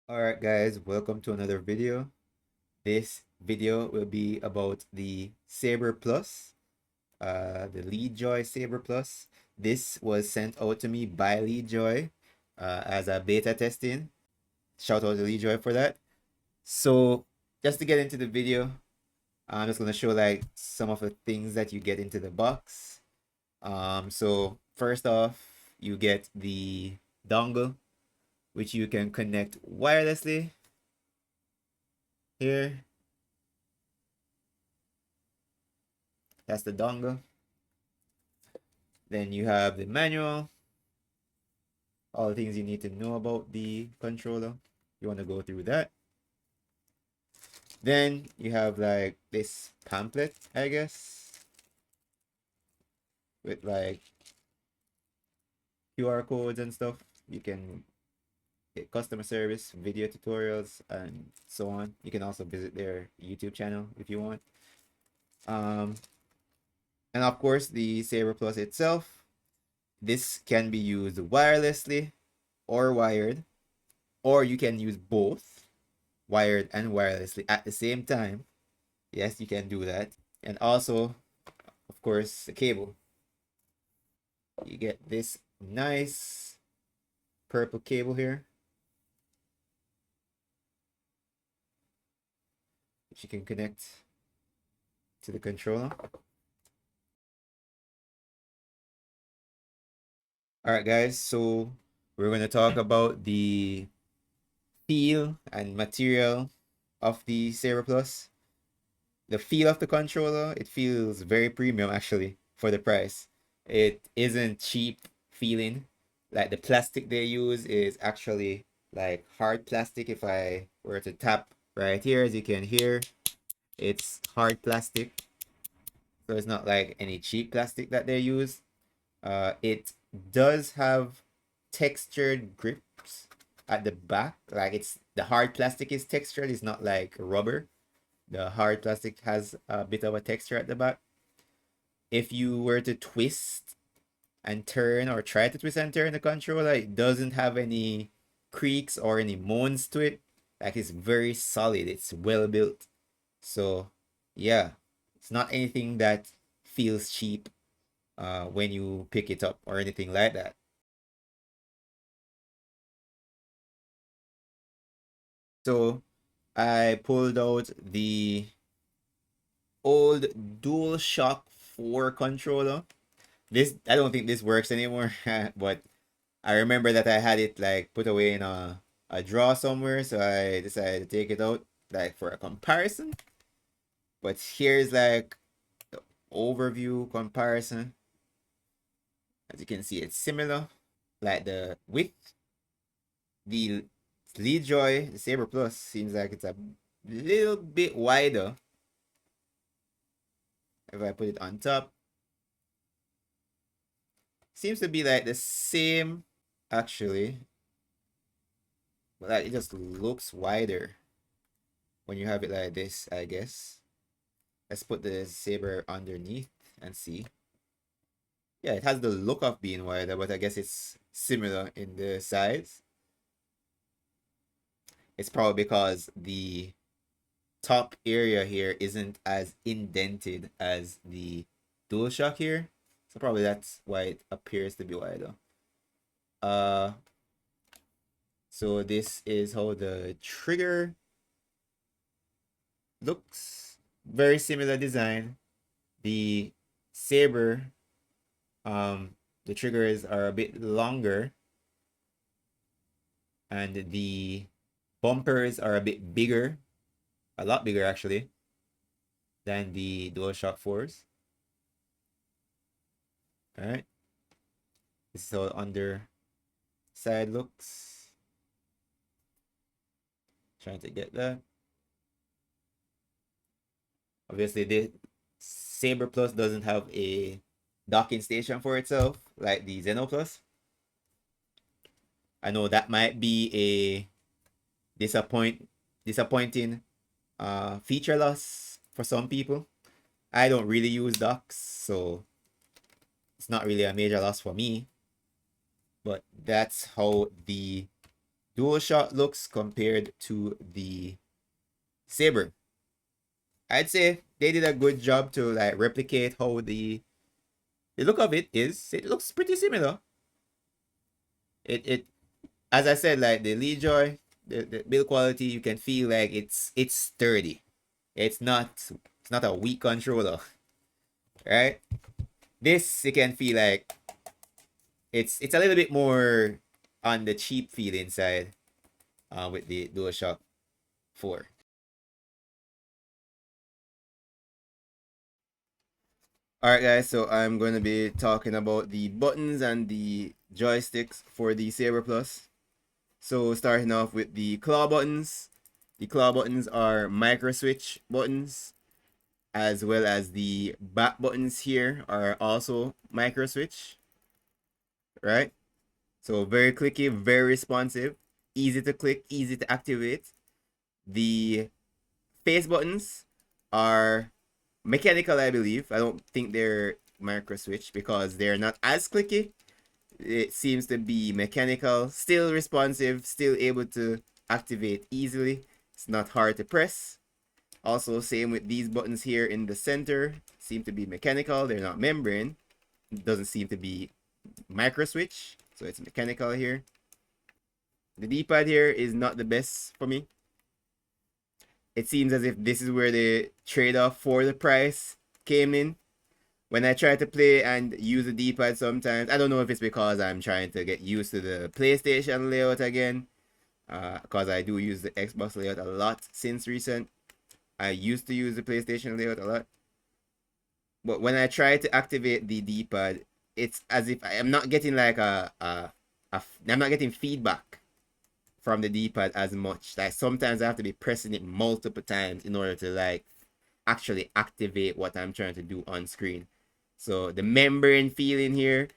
Alright guys, welcome to another video. This video will be about the Saber Plus, the Leadjoy Saber Plus. This was sent out to me by Leadjoy as a beta testing. Shout out to Leadjoy for that. So just to get into the video, I'm just going to show like some of the things that you get into the box. So first off, you get the dongle, which you can connect wirelessly here. That's the dongle. Then you have the manual, all the things you need to know about the controller. You want to go through that. Then you have like this pamphlet, I guess, with like QR codes and stuff. You can get customer service, video tutorials, and so on. You can also visit their YouTube channel if you want. And of course, the Saber Plus itself. This can be used wirelessly or wired, or you can use both wired and wirelessly at the same time. Yes, you can do that. And also, of course, the cable. You get this nice purple cable here, which you can connect to the controller. All right, guys, so we're going to talk about the feel and material of the Saber Plus. The feel of the controller, it feels very premium actually for the price. It isn't cheap feeling. Like the plastic they use is actually like hard plastic. If I were to tap right here, as you can hear, it's hard plastic. So it's not like any cheap plastic that they use. It does have textured grips at the back. Like it's the hard plastic is textured, it's not like rubber. The hard plastic has a bit of a texture at the back. If you were to twist and turn or try to twist and turn the controller, it doesn't have any creaks or any moans to it. Like it's very solid. It's well built. So yeah, it's not anything that feels cheap when you pick it up or anything like that. So I pulled out the old Dualshock 4 controller. This, I don't think this works anymore, but I remember that I had it like put away in a drawer somewhere, so I decided to take it out like for a comparison. But here's like the overview comparison. As you can see, it's similar. Like the width, the Leadjoy, the Saber Plus seems like it's a little bit wider. If I put it on top, seems to be like the same actually, but like it just looks wider when you have it like this, I guess. Let's put the saber underneath and see. Yeah, it has the look of being wider, but I guess it's similar in the size. It's probably because the top area here isn't as indented as the DualShock here. So probably that's why it appears to be wider. So this is how the trigger looks. Very similar design. The saber, the triggers are a bit longer, and the bumpers are a bit bigger, a lot bigger actually, than the DualShock 4s. All right, this is how the underside looks. Trying to get that. Obviously, the Saber Plus doesn't have a docking station for itself like the Xeno Plus. I know that might be a disappointing feature loss for some people. I don't really use docks, so it's not really a major loss for me. But that's how the Dualshock looks compared to the Saber. I'd say they did a good job to like replicate how the look of it is. It looks pretty similar. It as I said, like the Leadjoy, the build quality, you can feel like it's sturdy. It's not a weak controller, right? This you can feel like it's a little bit more on the cheap feeling side with the DualShock 4. Alright guys, so I'm going to be talking about the buttons and the joysticks for the Saber Plus. So starting off with the claw buttons. The claw buttons are micro switch buttons, as well as the back buttons here are also micro switch, right? So very clicky, very responsive, easy to click, easy to activate. The face buttons are mechanical, I believe. I don't think they're micro switch because they're not as clicky. It seems to be mechanical, still responsive, still able to activate easily. It's not hard to press. Also, same with these buttons here in the center. Seem to be mechanical. They're not membrane. It doesn't seem to be micro switch. So it's mechanical here. The D-pad here is not the best for me. It seems as if this is where the trade-off for the price came in. When I try to play and use the D-pad sometimes, I don't know if it's because I'm trying to get used to the PlayStation layout again. Because I do use the Xbox layout a lot since recent. I used to use the PlayStation layout a lot. But when I try to activate the D-pad, it's as if I'm not getting like I'm not getting feedback from the D-pad as much. Like sometimes I have to be pressing it multiple times in order to like actually activate what I'm trying to do on screen. So the membrane feeling here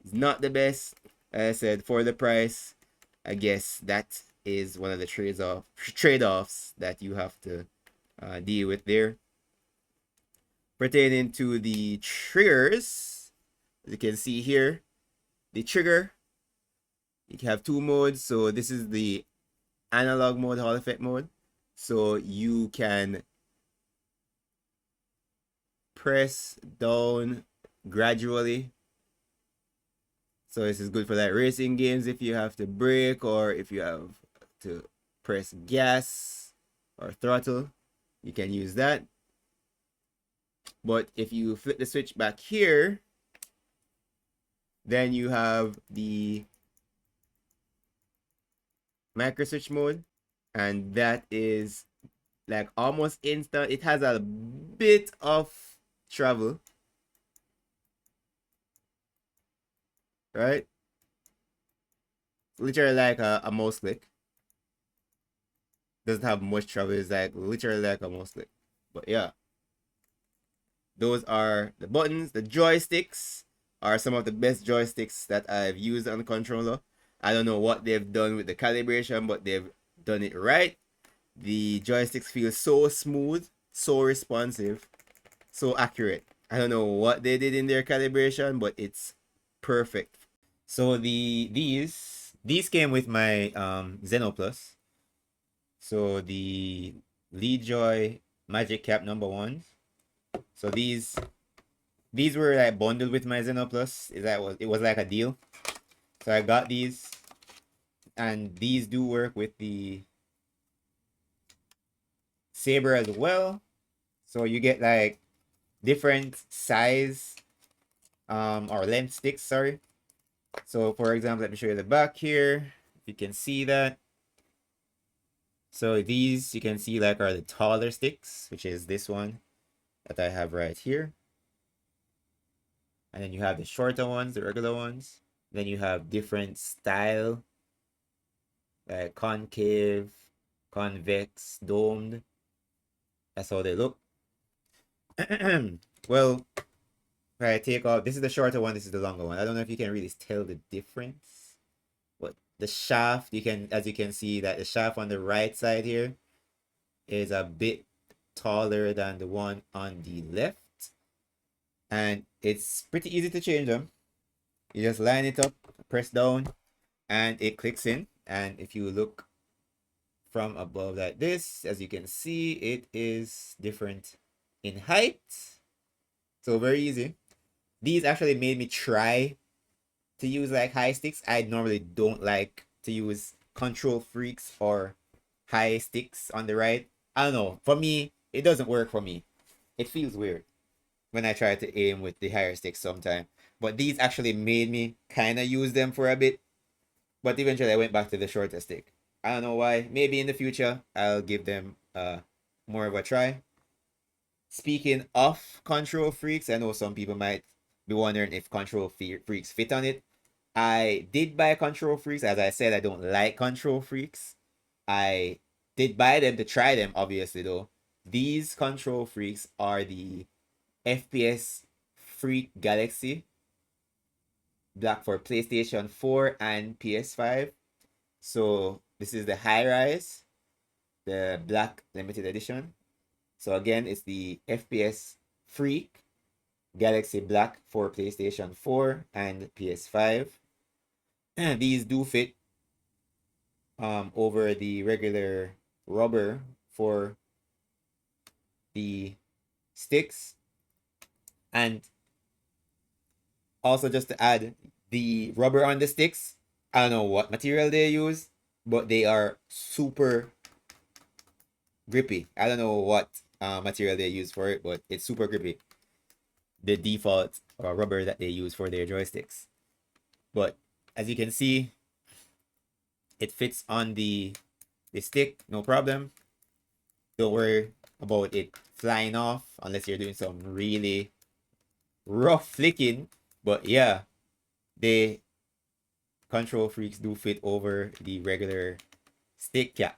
is not the best. As I said, for the price, I guess that is one of the trade-offs that you have to deal with there. Pertaining to the triggers, as you can see here, the trigger, you can have two modes. So this is the analog mode, Hall effect mode. So you can press down gradually. So this is good for like racing games if you have to brake or if you have to press gas or throttle, you can use that. But if you flip the switch back here, then you have the micro switch mode, and that is like almost instant. It has a bit of travel, right? Literally like a mouse click. Doesn't have much travel. It's like literally like a mouse click. But yeah, those are the buttons. The joysticks are some of the best joysticks that I've used on the controller. I don't know what they've done with the calibration, but they've done it right. The joysticks feel so smooth, so responsive, so accurate. I don't know what they did in their calibration, but it's perfect. So these came with my Xeno Plus. So the Leadjoy Magic Cap #1s. So these were like bundled with my Xeno Plus. It was like a deal. So I got these, and these do work with the Saber as well. So you get like different size or length sticks, sorry. So for example, let me show you the back here. You can see that. So these you can see like are the taller sticks, which is this one that I have right here. And then you have the shorter ones, the regular ones. Then you have different style, like concave, convex, domed. That's how they look. Well, if I take off, this is the shorter one, this is the longer one. I don't know if you can really tell the difference. But the shaft, as you can see that the shaft on the right side here is a bit taller than the one on the left. And it's pretty easy to change them. You just line it up, press down, and it clicks in. And if you look from above like this, as you can see, it is different in height. So very easy. These actually made me try to use like high sticks. I normally don't like to use control freaks or high sticks on the right. I don't know. For me, it doesn't work for me. It feels weird when I try to aim with the higher sticks sometimes. But these actually made me kind of use them for a bit. But eventually I went back to the shorter stick. I don't know why. Maybe in the future I'll give them more of a try. Speaking of control freaks, I know some people might be wondering if control freaks fit on it. I did buy control freaks. As I said, I don't like control freaks. I did buy them to try them, obviously, though. These control freaks are the FPS Freak Galaxy, black for PlayStation 4 and PS5. So this is the high rise, the black limited edition. So again, it's the FPS Freak Galaxy Black for PlayStation 4 and PS5. These do fit over the regular rubber for the sticks. And also just to add, the rubber on the sticks, I don't know what material they use, but they are super grippy. I don't know what material they use for it, but it's super grippy. The default rubber that they use for their joysticks. But as you can see, it fits on the stick, no problem. Don't worry about it flying off unless you're doing some really rough flicking. But yeah, the control freaks do fit over the regular stick cap.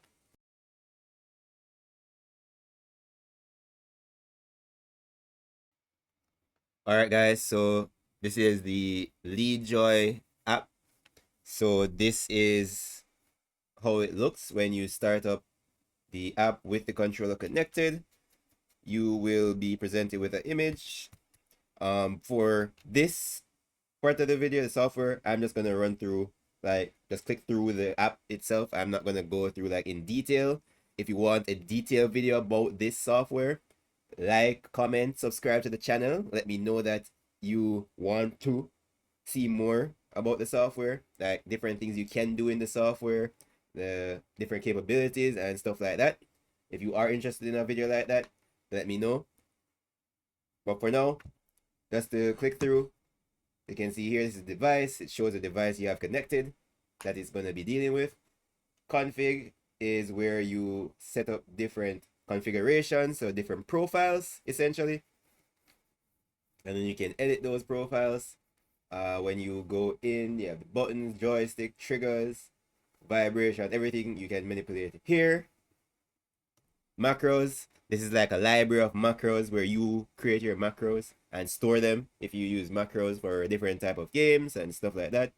Alright guys, so this is the Leadjoy app. So this is how it looks when you start up the app with the controller connected. You will be presented with an image. For this part of the video, the software, I'm just gonna run through, like, just click through the app itself. I'm not gonna go through like in detail. If you want a detailed video about this software, like, comment, subscribe to the channel. Let me know that you want to see more about the software, like different things you can do in the software, the different capabilities and stuff like that. If you are interested in a video like that, let me know. But for now, just to click through, you can see here, this is the device. It shows the device you have connected that it's going to be dealing with. Config is where you set up different configurations, so different profiles, essentially. And then you can edit those profiles. When you go in, you have the buttons, joystick, triggers, vibration, everything you can manipulate here. Macros. This is like a library of macros where you create your macros and store them. If you use macros for different type of games and stuff like that,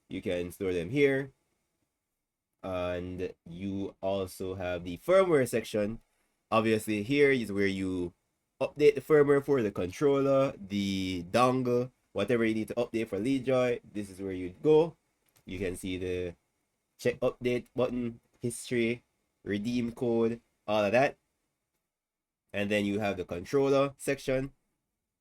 you can store them here. And you also have the firmware section. Obviously here is where you update the firmware for the controller, the dongle, whatever you need to update for Leadjoy. This is where you go. You can see the check update button, history, redeem code, all of that. And then you have the controller section.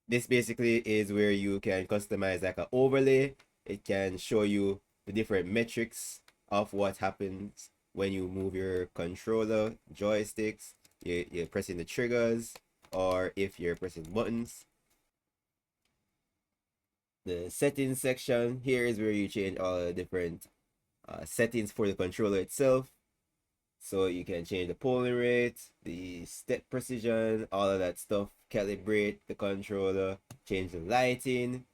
This basically is where you can customize like an overlay. It can show you the different metrics of what happens when you move your controller, joysticks, you're pressing the triggers, or if you're pressing buttons. The settings section here is where you change all the different settings for the controller itself. So you can change the polling rate, the step precision, all of that stuff. Calibrate the controller, change the lighting,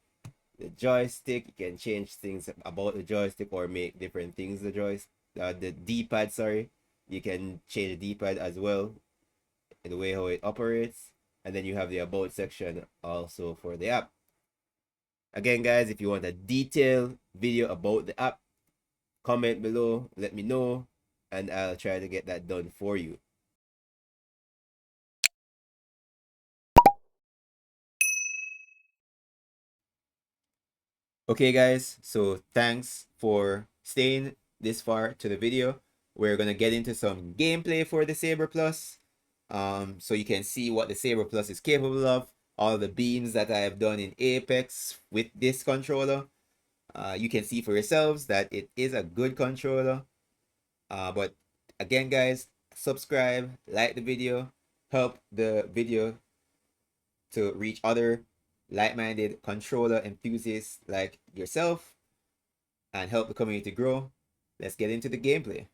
the joystick. You can change things about the joystick or make different things. The D-pad, sorry. You can change the D-pad as well, in the way how it operates. And then you have the about section also for the app. Again, guys, if you want a detailed video about the app, comment below, let me know, and I'll try to get that done for you. Okay, guys, so thanks for staying this far to the video, we're gonna get into some gameplay for the Saber Plus. So you can see what the Saber Plus is capable of, all the beams that I have done in Apex with this controller. You can see for yourselves that it is a good controller. But again, guys, subscribe, like the video, help the video to reach other like-minded controller enthusiasts like yourself, and help the community grow. Let's get into the gameplay.